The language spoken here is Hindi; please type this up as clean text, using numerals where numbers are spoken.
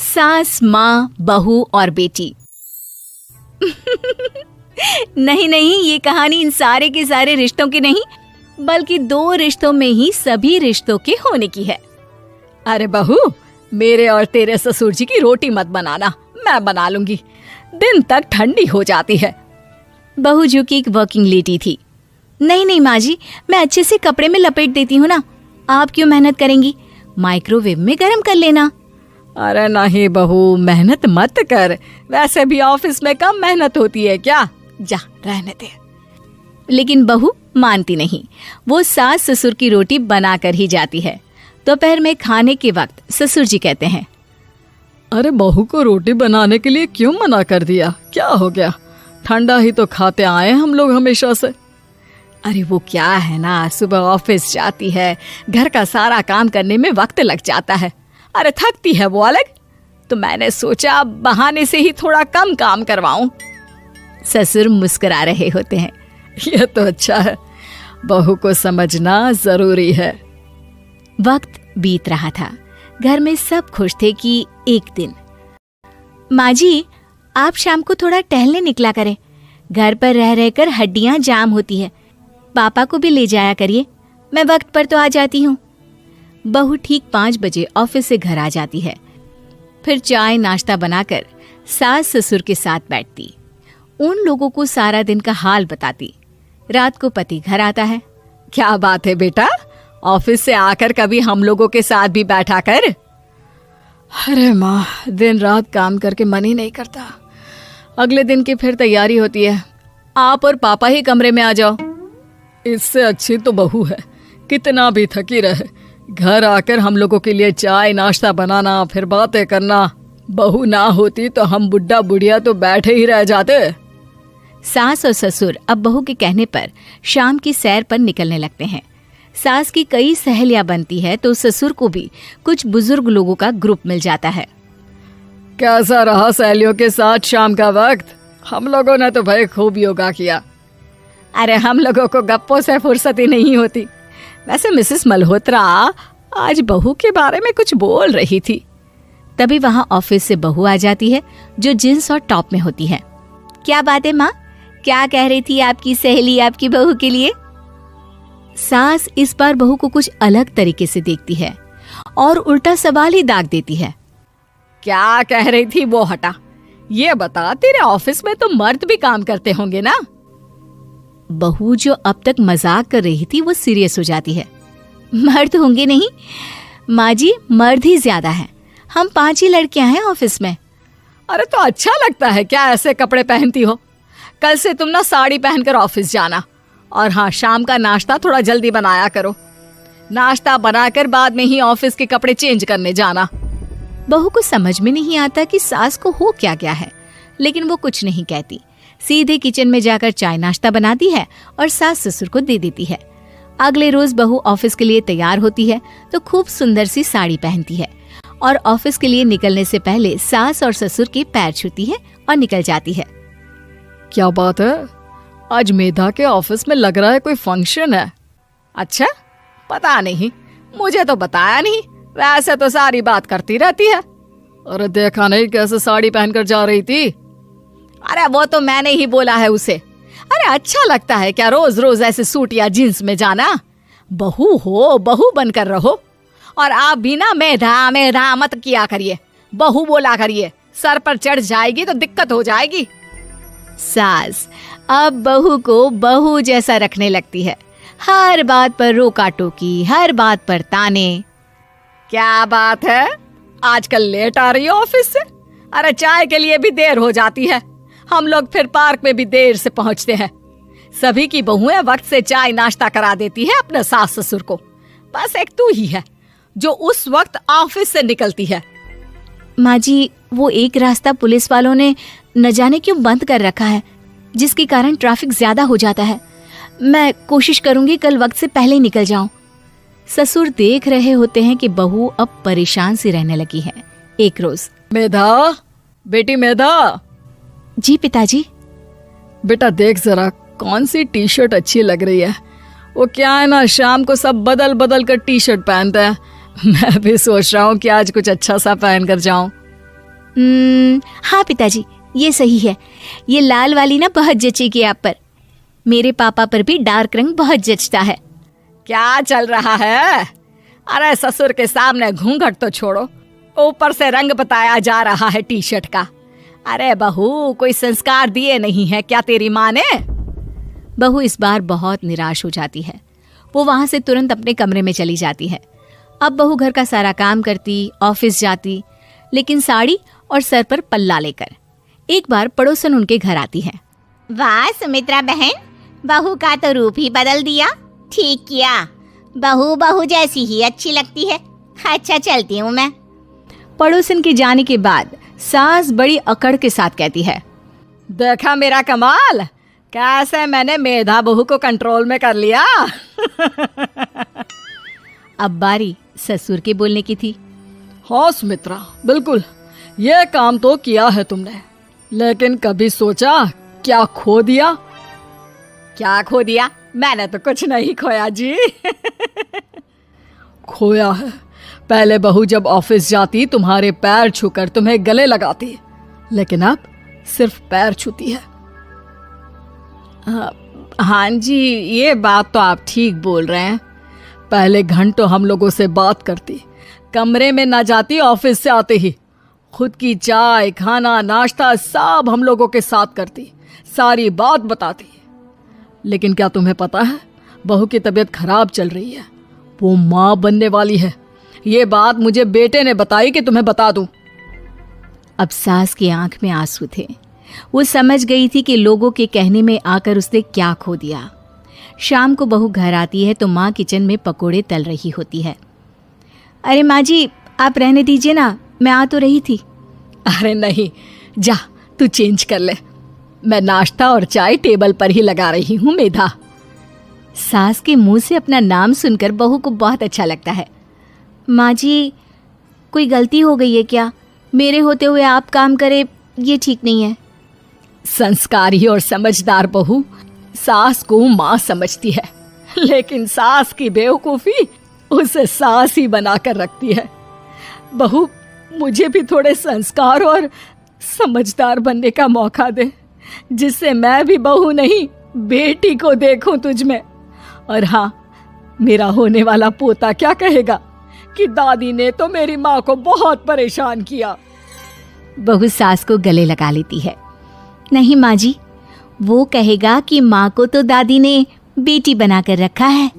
सास, माँ, बहू और बेटी। नहीं नहीं, ये कहानी इन सारे के सारे रिश्तों की नहीं, बल्कि 2 रिश्तों में ही सभी रिश्तों के होने की है। अरे बहू, मेरे और तेरे ससुर जी की रोटी मत बनाना, मैं बना लूंगी, दिन तक ठंडी हो जाती है। बहू जो कि एक वर्किंग लेडी थी। नहीं नहीं माँ जी, मैं अच्छे से कपड़े में लपेट देती हूँ ना, आप क्यों मेहनत करेंगी, माइक्रोवेव में गर्म कर लेना। अरे नहीं बहू, मेहनत मत कर, वैसे भी ऑफिस में कम मेहनत होती है क्या, जा रहने दे। लेकिन बहू मानती नहीं, वो सास ससुर की रोटी बना कर ही जाती है। दोपहर में खाने के वक्त ससुर जी कहते हैं, अरे बहू को रोटी बनाने के लिए क्यों मना कर दिया, क्या हो गया, ठंडा ही तो खाते आए हम लोग हमेशा से। अरे वो क्या है ना, सुबह ऑफिस जाती है, घर का सारा काम करने में वक्त लग जाता है, अरे थकती है वो अलग, तो मैंने सोचा बहाने से ही थोड़ा कम काम करवाऊं। ससुर मुस्कुरा रहे होते हैं। यह तो अच्छा है, बहू को समझना जरूरी है। वक्त बीत रहा था, घर में सब खुश थे कि एक दिन, माँ जी आप शाम को थोड़ा टहलने निकला करें, घर पर रह रहकर हड्डियां जाम होती है, पापा को भी ले जाया करिए, मैं वक्त पर तो आ जाती हूँ। बहू ठीक 5 बजे ऑफिस से घर आ जाती है, फिर चाय नाश्ता बनाकर सास ससुर के साथ बैठती, उन लोगों को सारा दिन का हाल बताती। रात को पति घर आता है। क्या बात है बेटा, ऑफिस से आकर कभी हम लोगों के साथ भी बैठा कर। अरे माँ, दिन रात काम करके मन ही नहीं करता, अगले दिन की फिर तैयारी होती है, आप और पापा ही कमरे में आ जाओ। इससे अच्छी तो बहू है, कितना भी थकी रहे, घर आकर हम लोगों के लिए चाय नाश्ता बनाना, फिर बातें करना। बहू ना होती तो हम बुढ़ा बुढ़िया तो बैठे ही रह जाते। सास और ससुर अब बहू के कहने पर शाम की सैर पर निकलने लगते हैं। सास की कई सहेलियां बनती है तो ससुर को भी कुछ बुजुर्ग लोगों का ग्रुप मिल जाता है। कैसा रहा सहेलियों के साथ शाम का वक्त? हम लोगों ने तो भाई खूब योगा किया। अरे हम लोगों को गप्पों से फुर्सत ही नहीं होती। वैसे मिसेस मल्होत्रा आज बहू के बारे में कुछ बोल रही थी। तभी वहां ऑफिस से बहू आ जाती है जो जींस और टॉप में होती है। क्या बात है माँ, क्या कह रही थी आपकी सहेली आपकी बहू के लिए? सास इस बार बहू को कुछ अलग तरीके से देखती है और उल्टा सवाल ही दाग देती है। क्या कह रही थी वो हटा, ये बता, तेरे ऑफिस में तो मर्द भी काम करते होंगे ना? बहू जो अब तक मजाक कर रही थी वो सीरियस हो जाती है। मर्द होंगे नहीं माँ जी, मर्द ही ज्यादा हैं, हम 5 ही लड़कियां हैं ऑफिस में। अरे तो अच्छा लगता है क्या ऐसे कपड़े पहनती हो? कल से तुम ना साड़ी पहनकर ऑफिस जाना, और हाँ, शाम का नाश्ता थोड़ा जल्दी बनाया करो, नाश्ता बनाकर बाद में ही ऑफिस के कपड़े चेंज करने जाना। बहू को समझ में नहीं आता कि सास को हो क्या गया है, लेकिन वो कुछ नहीं कहती, सीधे किचन में जाकर चाय नाश्ता बनाती है और सास ससुर को दे देती है। अगले रोज बहू ऑफिस के लिए तैयार होती है तो खूब सुंदर सी साड़ी पहनती है और ऑफिस के लिए निकलने से पहले सास और ससुर के पैर छूती है और निकल जाती है। क्या बात है, आज मेधा के ऑफिस में लग रहा है कोई फंक्शन है। अच्छा, पता नहीं, मुझे तो बताया नहीं, वैसे तो सारी बात करती रहती है। अरे देखा नहीं कैसे साड़ी पहनकर जा रही थी? अरे वो तो मैंने ही बोला है उसे। अरे अच्छा लगता है क्या रोज रोज ऐसे सूट या जींस में जाना? बहू हो, बहू बनकर रहो। और आप भी ना मेधा मेधा मत किया करिए, बहू बोला करिए, सर पर चढ़ जाएगी तो दिक्कत हो जाएगी। सास अब बहू को बहू जैसा रखने लगती है, हर बात पर रोका टोकी, हर बात पर ताने। क्या बात है, आजकल लेट आ रही हो ऑफिस से? अरे चाय के लिए भी देर हो जाती है, हम लोग फिर पार्क में भी देर से पहुंचते हैं। सभी की बहुएं वक्त से चाय नाश्ता करा देती है अपने सास ससुर को, बस एक तू ही है जो उस वक्त ऑफिस से निकलती है। माँ जी, वो एक रास्ता पुलिस वालों ने न जाने क्यों बंद कर रखा है, जिसके कारण ट्रैफिक ज्यादा हो जाता है। मैं कोशिश करूंगी कल वक्त से पहले निकल जाऊं। ससुर देख रहे होते हैं कि बहू अब परेशान सी रहने लगी है। एक रोज, मेधा, बेटी मेधा। जी पिताजी। बेटा देख जरा कौन सी टी शर्ट अच्छी लग रही है। वो क्या है ना, शाम को सब बदल बदल कर टी शर्ट पहनते हैं, मैं भी सोच रहा हूँ कि आज कुछ अच्छा सा पहन कर जाऊं। हाँ पिताजी, ये सही है। ये लाल वाली ना बहुत जचेगी आप पर। मेरे पापा पर भी डार्क रंग बहुत जचता है। क्या चल रहा है? अरे ससुर के सामने घूंघट तो छोड़ो, ऊपर से रंग बताया जा रहा है टी शर्ट का। अरे बहू, कोई संस्कार दिए नहीं है क्या तेरी माँ ने? बहू इस बार बहुत निराश हो जाती है। वो वहां से तुरंत अपने कमरे में चली जाती है। अब बहू घर का सारा काम करती, ऑफिस जाती, लेकिन साड़ी और सर पर पल्ला लेकर। एक बार पड़ोसन उनके घर आती है। वाह सुमित्रा बहन, बहू का तो रूप ही बदल दिया। ठीक किया, बहू बहू जैसी ही अच्छी लगती है। अच्छा चलती हूँ मैं। पड़ोसन के जाने के बाद सास बड़ी अकड़ के साथ कहती है, देखा मेरा कमाल, कैसे मैंने मेधा बहू को कंट्रोल में कर लिया। अब बारी ससुर के बोलने की थी। हाँ सुमित्रा, बिल्कुल ये काम तो किया है तुमने, लेकिन कभी सोचा क्या खो दिया? क्या खो दिया? मैंने तो कुछ नहीं खोया जी। खोया है, पहले बहू जब ऑफिस जाती तुम्हारे पैर छूकर तुम्हें गले लगाती, लेकिन अब सिर्फ पैर छूती है। हाँ जी, ये बात तो आप ठीक बोल रहे हैं। पहले घंटों हम लोगों से बात करती, कमरे में ना जाती, ऑफिस से आते ही खुद की चाय, खाना, नाश्ता सब हम लोगों के साथ करती, सारी बात बताती। लेकिन क्या तुम्हें पता है, बहू की तबीयत खराब चल रही है, वो माँ बनने वाली है। ये बात मुझे बेटे ने बताई कि तुम्हें बता दूं। अब सास की आंख में आंसू थे। वो समझ गई थी कि लोगों के कहने में आकर उसने क्या खो दिया। शाम को बहू घर आती है तो माँ किचन में पकोड़े तल रही होती है। अरे माँ जी, आप रहने दीजिए ना, मैं आ तो रही थी। अरे नहीं, जा तू चेंज कर ले, मैं नाश्ता और चाय टेबल पर ही लगा रही हूँ मेधा। सास के मुंह से अपना नाम सुनकर बहू को बहुत अच्छा लगता है। माँ जी, कोई गलती हो गई है क्या? मेरे होते हुए आप काम करे, ये ठीक नहीं है। संस्कारी और समझदार बहू सास को माँ समझती है, लेकिन सास की बेवकूफी उसे सास ही बनाकर रखती है। बहू, मुझे भी थोड़े संस्कार और समझदार बनने का मौका दे, जिससे मैं भी बहू नहीं बेटी को देखूं तुझ में। और हाँ, मेरा होने वाला पोता क्या कहेगा कि दादी ने तो मेरी माँ को बहुत परेशान किया। बहू सास को गले लगा लेती है। नहीं माँ जी, वो कहेगा कि माँ को तो दादी ने बेटी बनाकर रखा है।